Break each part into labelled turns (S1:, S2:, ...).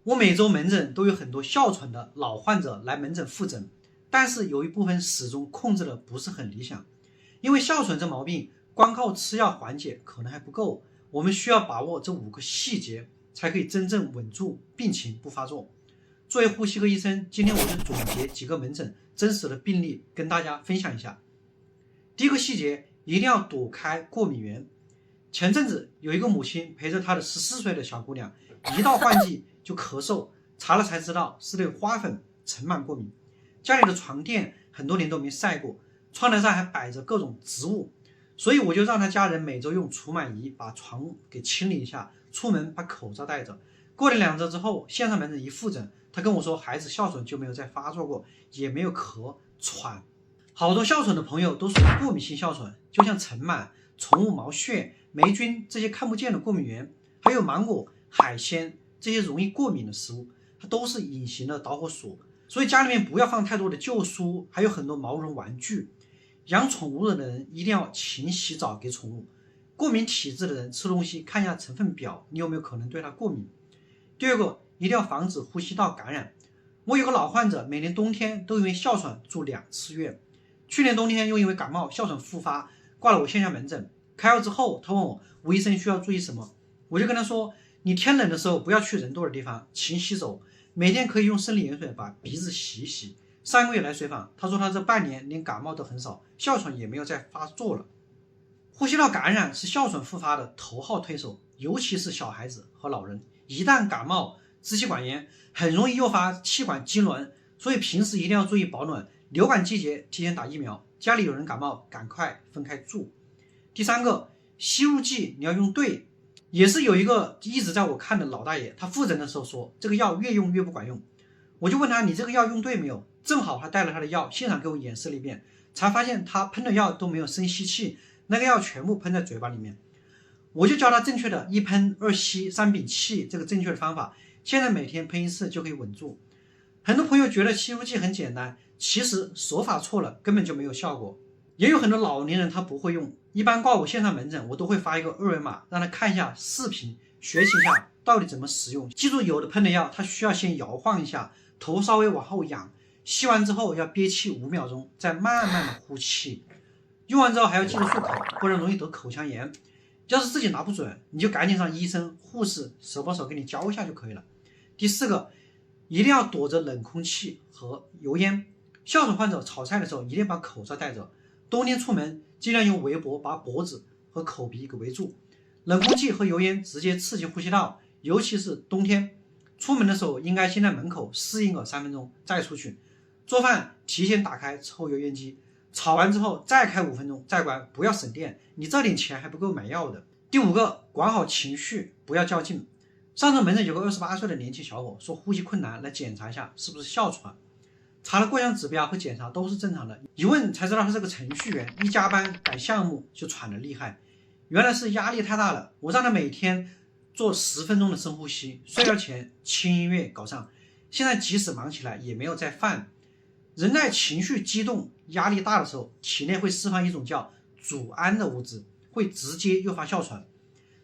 S1: 我每周门诊都有很多哮喘的老患者来门诊复诊，但是有一部分始终控制的不是很理想。因为哮喘这毛病光靠吃药缓解可能还不够，我们需要把握这5个细节，才可以真正稳住病情不发作。作为呼吸科医生，今天我就总结几个门诊真实的病例跟大家分享一下。第一个细节，一定要躲开过敏源。前阵子有一个母亲陪着她的14岁的小姑娘，一到换季就咳嗽，查了才知道是对花粉、尘螨过敏。家里的床垫很多年都没晒过，窗台上还摆着各种植物，所以我就让她家人每周用除螨仪把床给清理一下，出门把口罩戴着。过了2周之后，线上门诊一复诊，她跟我说孩子哮喘就没有再发作过，也没有咳喘。好多哮喘的朋友都属于过敏性哮喘，就像尘螨、宠物毛屑、霉菌这些看不见的过敏源，还有芒果、海鲜这些容易过敏的食物，它都是隐形的导火索。所以家里面不要放太多的旧书，还有很多毛绒玩具。养宠物的人一定要勤洗澡给宠物。过敏体质的人吃东西看一下成分表，你有没有可能对它过敏。第二个，一定要防止呼吸道感染。我有个老患者，每年冬天都因为哮喘住2次院。去年冬天又因为感冒哮喘复发，挂了我线下门诊。开药之后，他问我吴医生需要注意什么，我就跟他说，你天冷的时候不要去人多的地方，勤洗手，每天可以用生理盐水把鼻子洗一洗。3个月来随访，他说他这半年连感冒都很少，哮喘也没有再发作了。呼吸道感染是哮喘复发的头号推手，尤其是小孩子和老人，一旦感冒、支气管炎很容易诱发气管痉挛，所以平时一定要注意保暖。流感季节提前打疫苗，家里有人感冒赶快分开住。第3个，吸入剂你要用对。也是有一个一直在我看的老大爷，他复诊的时候说这个药越用越不管用，我就问他你这个药用对没有，正好他带了他的药现场给我演示了一遍，才发现他喷的药都没有深吸气，那个药全部喷在嘴巴里面。我就教他正确的1喷2吸3屏气这个正确的方法，现在每天喷1次就可以稳住。很多朋友觉得吸入剂很简单，其实手法错了根本就没有效果。也有很多老年人他不会用，一般挂我线上门诊，我都会发一个2维码让他看一下视频，学习一下到底怎么使用。记住，有的喷的药它需要先摇晃一下，头稍微往后仰，吸完之后要憋气5秒钟，再慢慢的呼气。用完之后还要记得漱口，不然容易得口腔炎。要是自己拿不准，你就赶紧让医生、护士手把手给你教一下就可以了。第4个，一定要躲着冷空气和油烟。哮喘患者炒菜的时候一定把口罩戴着，冬天出门尽量用围脖把脖子和口鼻给围住。冷空气和油烟直接刺激呼吸道，尤其是冬天，出门的时候应该先在门口适应个3分钟再出去。做饭提前打开抽油烟机，炒完之后再开5分钟再关，不要省电，你这点钱还不够买药的。第5个，管好情绪，不要较劲。上次门诊有个28岁的年轻小伙说呼吸困难，来检查一下是不是哮喘，查了各项指标和检查都是正常的，一问才知道他是个程序员，一加班赶项目就喘得厉害，原来是压力太大了。我让他每天做10分钟的深呼吸，睡觉前轻音乐搞上，现在即使忙起来也没有再犯。人在情绪激动、压力大的时候，体内会释放一种叫组胺的物质，会直接诱发哮喘。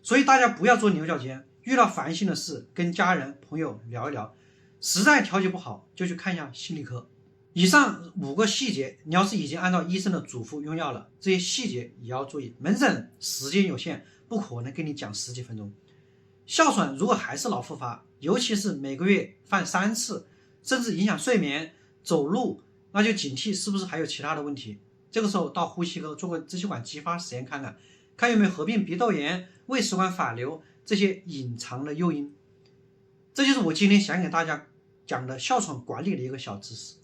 S1: 所以大家不要做牛角尖，遇到烦心的事跟家人朋友聊一聊，实在调节不好就去看一下心理科。以上5个细节，你要是已经按照医生的嘱咐用药了，这些细节也要注意。门诊时间有限，不可能跟你讲10几分钟。哮喘如果还是老复发，尤其是每个月犯3次，甚至影响睡眠、走路，那就警惕是不是还有其他的问题。这个时候到呼吸科做个支气管激发实验看看，看有没有合并鼻窦炎、胃食管反流这些隐藏的诱因。这就是我今天想给大家讲的哮喘管理的一个小知识。